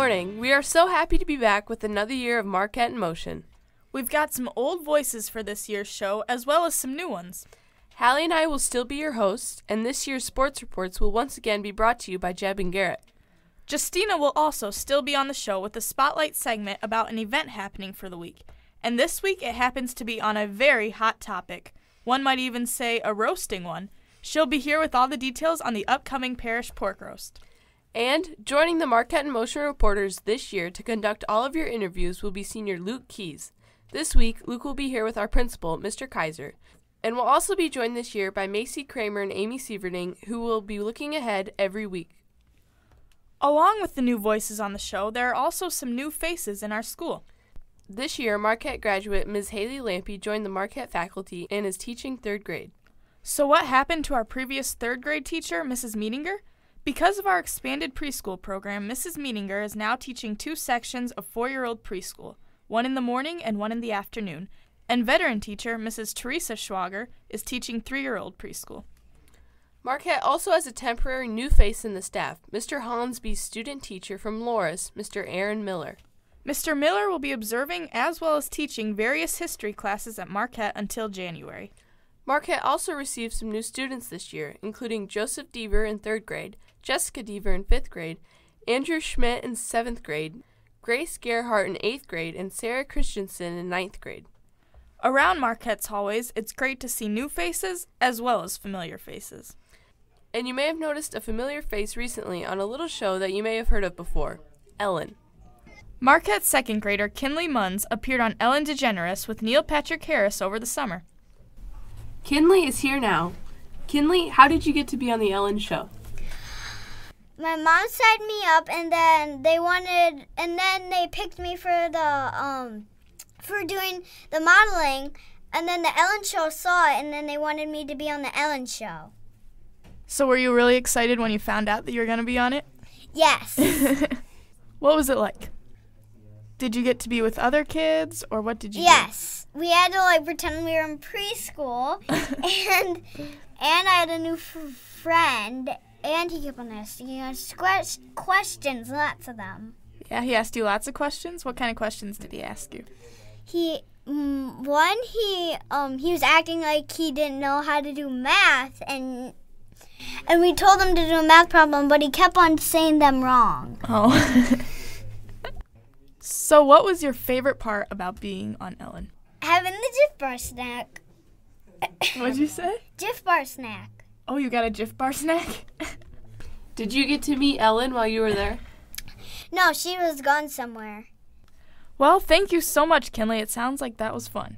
morning. We are so happy to be back with another year of Marquette in Motion. We've got some old voices for this year's show, as well as some new ones. Hallie and I will still be your hosts, and this year's sports reports will once again be brought to you by Jeb and Garrett. Justina will also still be on the show with a spotlight segment about an event happening for the week. And this week it happens to be on a very hot topic. One might even say a roasting one. She'll be here with all the details on the upcoming parish pork roast. And joining the Marquette in Motion reporters this year to conduct all of your interviews will be Senior Luke Keys. This week, Luke will be here with our principal, Mr. Kaiser. And we'll also be joined this year by Macy Kramer and Amy Sieverding, who will be looking ahead every week. Along with the new voices on the show, there are also some new faces in our school. This year, Marquette graduate Ms. Haley Lampy joined the Marquette faculty and is teaching 3rd grade. So what happened to our previous 3rd grade teacher, Mrs. Meetinger? Because of our expanded preschool program, Mrs. Meetinger is now teaching 2 sections of 4-year-old preschool, one in the morning and one in the afternoon. And veteran teacher, Mrs. Teresa Schwager, is teaching 3-year-old preschool. Marquette also has a temporary new face in the staff, Mr. Hollinsby's student teacher from Loris, Mr. Aaron Miller. Mr. Miller will be observing as well as teaching various history classes at Marquette until January. Marquette also received some new students this year, including Joseph Deaver in 3rd grade, Jessica Deaver in 5th grade, Andrew Schmidt in 7th grade, Grace Gerhart in 8th grade, and Sarah Christensen in 9th grade. Around Marquette's hallways, it's great to see new faces as well as familiar faces. And you may have noticed a familiar face recently on a little show that you may have heard of before, Ellen. Marquette's 2nd grader Kinley Munns appeared on Ellen DeGeneres with Neil Patrick Harris over the summer. Kinley is here now. Kinley, how did you get to be on the Ellen show? My mom signed me up, and then they picked me for doing the modeling, and then the Ellen show saw it, and then they wanted me to be on the Ellen show. So were you really excited when you found out that you were going to be on it? Yes. What was it like? Did you get to be with other kids, or what did you do? Yes. We had to pretend we were in preschool, and I had a new friend, and he kept on asking us questions, lots of them. Yeah, he asked you lots of questions? What kind of questions did he ask you? He was acting like he didn't know how to do math, and we told him to do a math problem, but he kept on saying them wrong. Oh. So what was your favorite part about being on Ellen? Having the Jif Bar snack. What'd you say? Jif Bar snack. Oh, you got a Jif Bar snack? Did you get to meet Ellen while you were there? No, she was gone somewhere. Well, thank you so much, Kinley. It sounds like that was fun.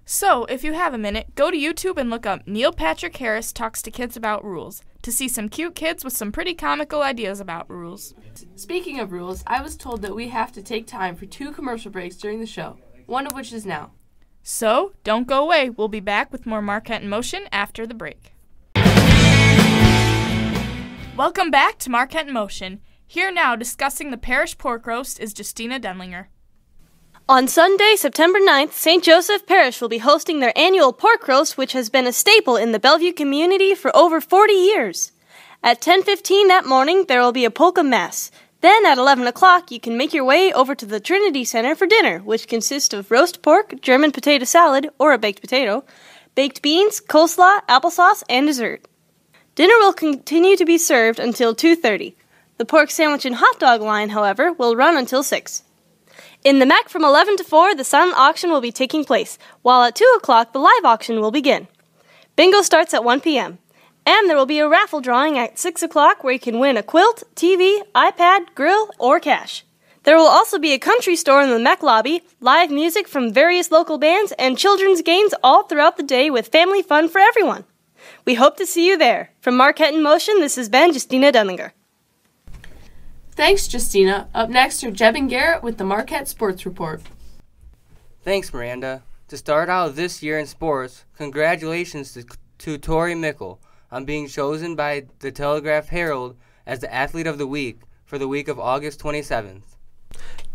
So, if you have a minute, go to YouTube and look up Neil Patrick Harris Talks to Kids About Rules to see some cute kids with some pretty comical ideas about rules. Speaking of rules, I was told that we have to take time for 2 commercial breaks during the show, one of which is now. So, don't go away. We'll be back with more Marquette in Motion after the break. Welcome back to Marquette in Motion. Here now discussing the parish pork roast is Justina Denlinger. On Sunday, September 9th, St. Joseph Parish will be hosting their annual pork roast, which has been a staple in the Bellevue community for over 40 years. At 10:15 that morning, there will be a polka mass. Then at 11 o'clock, you can make your way over to the Trinity Center for dinner, which consists of roast pork, German potato salad, or a baked potato, baked beans, coleslaw, applesauce, and dessert. Dinner will continue to be served until 2:30. The pork sandwich and hot dog line, however, will run until 6. In the MAC from 11 to 4, the silent auction will be taking place, while at 2 o'clock, the live auction will begin. Bingo starts at 1 p.m., and there will be a raffle drawing at 6 o'clock where you can win a quilt, TV, iPad, grill, or cash. There will also be a country store in the MEC lobby, live music from various local bands, and children's games all throughout the day with family fun for everyone. We hope to see you there. From Marquette in Motion, this has been Justina Denlinger. Thanks, Justina. Up next are Jeb and Garrett with the Marquette Sports Report. Thanks, Miranda. To start out this year in sports, congratulations to Tori Mickle on being chosen by the Telegraph Herald as the Athlete of the Week for the week of August 27th.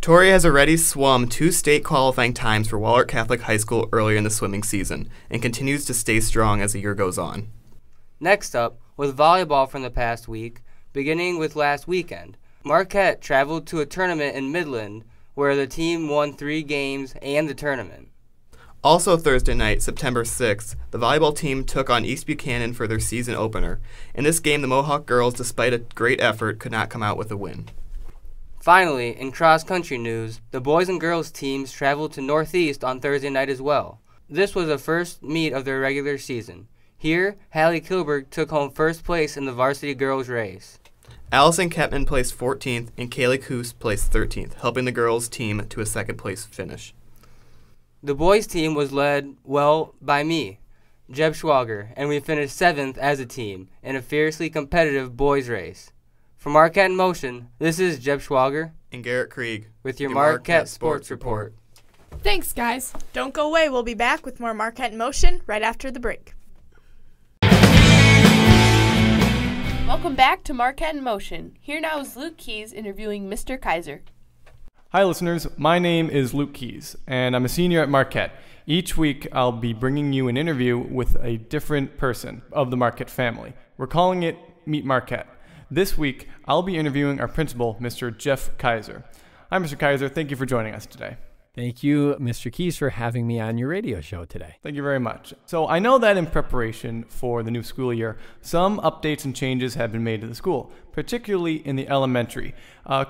Tori has already swum 2 state qualifying times for Wahlert Catholic High School earlier in the swimming season and continues to stay strong as the year goes on. Next up, with volleyball from the past week, beginning with last weekend, Marquette traveled to a tournament in Midland where the team won 3 games and the tournament. Also Thursday night, September 6th, the volleyball team took on East Buchanan for their season opener. In this game, the Mohawk girls, despite a great effort, could not come out with a win. Finally, in cross-country news, the boys and girls teams traveled to Northeast on Thursday night as well. This was the first meet of their regular season. Here, Hallie Kilberg took home first place in the varsity girls race. Allison Kepman placed 14th and Kaylee Coos placed 13th, helping the girls team to a second-place finish. The boys' team was led, by me, Jeb Schwager, and we finished 7th as a team in a fiercely competitive boys' race. For Marquette in Motion, this is Jeb Schwager And Garrett Krieg with your Marquette Sports Report. Thanks, guys. Don't go away. We'll be back with more Marquette in Motion right after the break. Welcome back to Marquette in Motion. Here now is Luke Keys interviewing Mr. Kaiser. Hi listeners, my name is Luke Keys, and I'm a senior at Marquette. Each week I'll be bringing you an interview with a different person of the Marquette family. We're calling it Meet Marquette. This week I'll be interviewing our principal, Mr. Jeff Kaiser. Hi Mr. Kaiser, thank you for joining us today. Thank you, Mr. Keys, for having me on your radio show today. Thank you very much. So I know that in preparation for the new school year, some updates and changes have been made to the school, particularly in the elementary.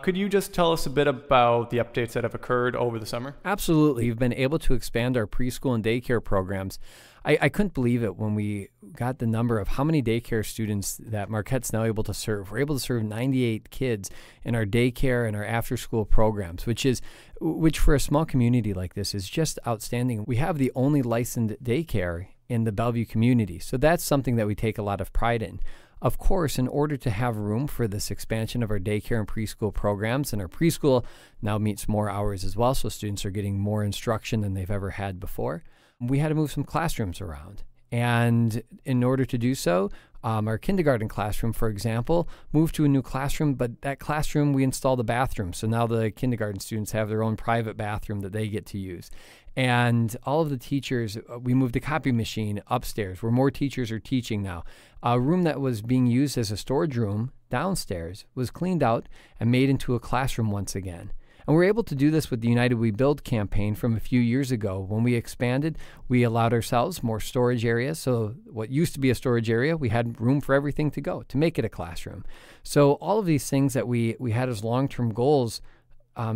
Could you just tell us a bit about the updates that have occurred over the summer? Absolutely. We've been able to expand our preschool and daycare programs. I couldn't believe it when we got the number of how many daycare students that Marquette's now able to serve. We're able to serve 98 kids in our daycare and our after-school programs, which for a small community like this is just outstanding. We have the only licensed daycare in the Bellevue community, so that's something that we take a lot of pride in. Of course, in order to have room for this expansion of our daycare and preschool programs, and our preschool now meets more hours as well, so students are getting more instruction than they've ever had before, we had to move some classrooms around. And in order to do so, our kindergarten classroom, for example, moved to a new classroom, but that classroom, we installed a bathroom. So now the kindergarten students have their own private bathroom that they get to use. And all of the teachers, we moved a copy machine upstairs where more teachers are teaching now. A room that was being used as a storage room downstairs was cleaned out and made into a classroom once again. And we're able to do this with the United We Build campaign from a few years ago. When we expanded, we allowed ourselves more storage areas. So what used to be a storage area, we had room for everything to go, to make it a classroom. So all of these things that we had as long-term goals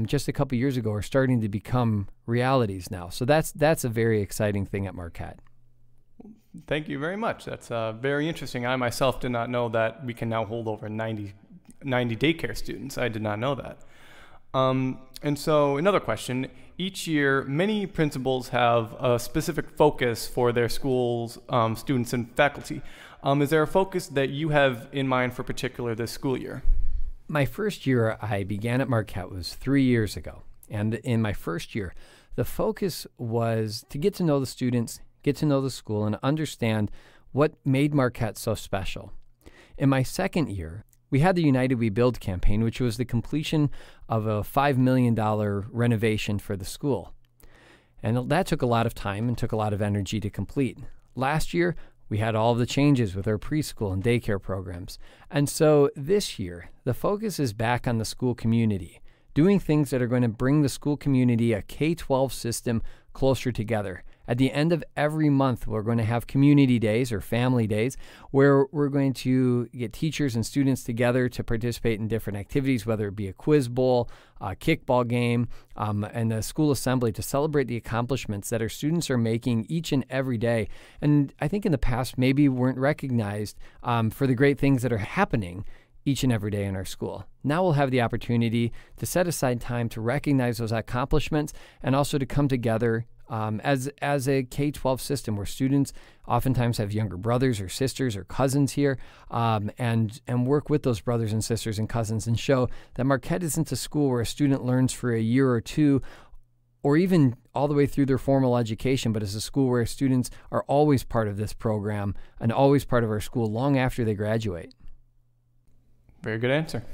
just a couple years ago are starting to become realities now. So that's a very exciting thing at Marquette. Thank you very much. That's very interesting. I myself did not know that we can now hold over 90 daycare students. I did not know that. And so another question, each year many principals have a specific focus for their school's students and faculty. Is there a focus that you have in mind for particular this school year? My first year I began at Marquette was 3 years ago. And in my first year, the focus was to get to know the students, get to know the school, and understand what made Marquette so special. In my second year, we had the United We Build campaign, which was the completion of a $5 million renovation for the school. And that took a lot of time and took a lot of energy to complete. Last year, we had all of the changes with our preschool and daycare programs. And so this year, the focus is back on the school community, doing things that are going to bring the school community, a K-12 system, closer together. At the end of every month, we're going to have community days or family days where we're going to get teachers and students together to participate in different activities, whether it be a quiz bowl, a kickball game, and a school assembly to celebrate the accomplishments that our students are making each and every day. And I think in the past, maybe weren't recognized for the great things that are happening each and every day in our school. Now we'll have the opportunity to set aside time to recognize those accomplishments and also to come together as a K-12 system where students oftentimes have younger brothers or sisters or cousins here and work with those brothers and sisters and cousins and show that Marquette isn't a school where a student learns for a year or two or even all the way through their formal education, but is a school where students are always part of this program and always part of our school long after they graduate. Very good answer.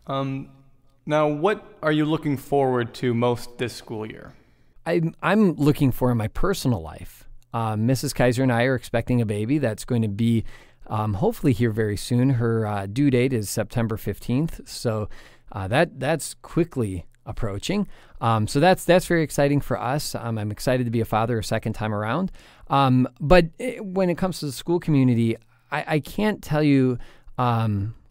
Now, what are you looking forward to most this school year? I'm looking for in my personal life. Mrs. Kaiser and I are expecting a baby that's going to be hopefully here very soon. Her due date is September 15th, so that's quickly approaching. So that's very exciting for us. I'm excited to be a father a second time around. But when it comes to the school community, I can't tell you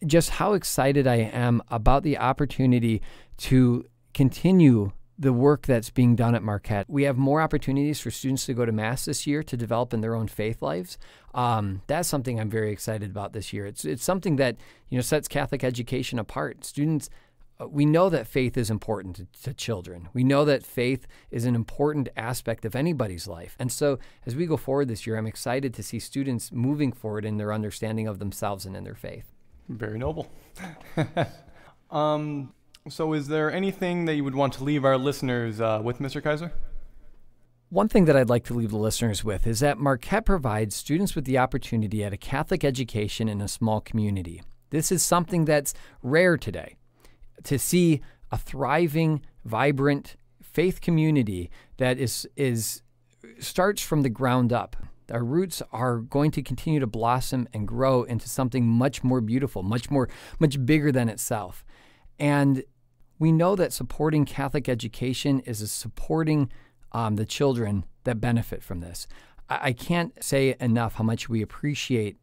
just how excited I am about the opportunity to continue the work that's being done at Marquette. We have more opportunities for students to go to Mass this year to develop in their own faith lives. That's something I'm very excited about this year. It's something that sets Catholic education apart. Students, we know that faith is important to children. We know that faith is an important aspect of anybody's life. And so as we go forward this year, I'm excited to see students moving forward in their understanding of themselves and in their faith. Very noble. So is there anything that you would want to leave our listeners with, Mr. Kaiser? One thing that I'd like to leave the listeners with is that Marquette provides students with the opportunity at a Catholic education in a small community. This is something that's rare today. To see a thriving, vibrant faith community that starts from the ground up. Our roots are going to continue to blossom and grow into something much more beautiful, much bigger than itself. And we know that supporting Catholic education is supporting the children that benefit from this. I can't say enough how much we appreciate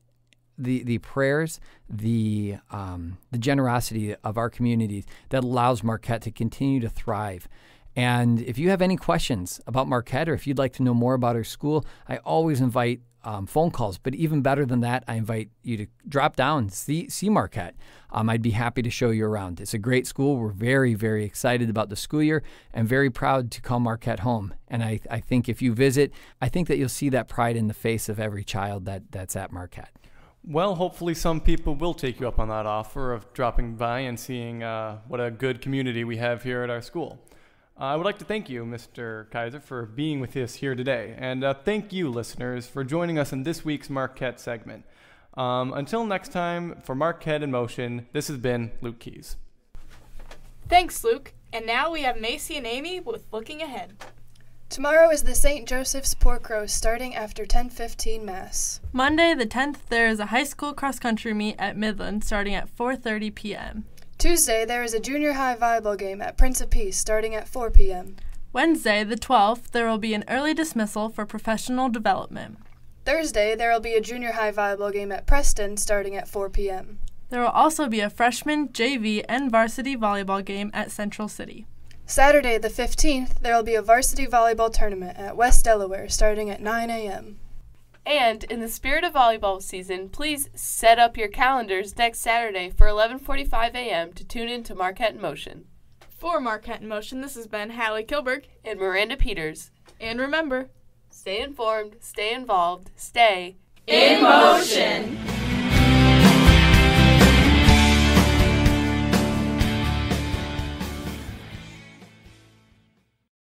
the prayers, the generosity of our community that allows Marquette to continue to thrive. And if you have any questions about Marquette or if you'd like to know more about our school, I always invite phone calls. But even better than that, I invite you to drop down, see Marquette. I'd be happy to show you around. It's a great school. We're very, very excited about the school year and very proud to call Marquette home. And I think if you visit, I think that you'll see that pride in the face of every child that's at Marquette. Well, hopefully some people will take you up on that offer of dropping by and seeing what a good community we have here at our school. I would like to thank you, Mr. Kaiser, for being with us here today. And thank you, listeners, for joining us in this week's Marquette segment. Until next time, for Marquette in Motion, this has been Luke Keys. Thanks, Luke. And now we have Macy and Amy with Looking Ahead. Tomorrow is the St. Joseph's Pork Roast starting after 10:15 Mass. Monday the 10th, there is a high school cross-country meet at Midland starting at 4:30 p.m. Tuesday, there is a junior high volleyball game at Prince of Peace starting at 4 p.m. Wednesday, the 12th, there will be an early dismissal for professional development. Thursday, there will be a junior high volleyball game at Preston starting at 4 p.m. There will also be a freshman, JV, and varsity volleyball game at Central City. Saturday, the 15th, there will be a varsity volleyball tournament at West Delaware starting at 9 a.m. And in the spirit of volleyball season, please set up your calendars next Saturday for 11:45 a.m. to tune in to Marquette in Motion. For Marquette in Motion, this has been Hallie Kilberg and Miranda Peters. And remember, stay informed, stay involved, stay in motion.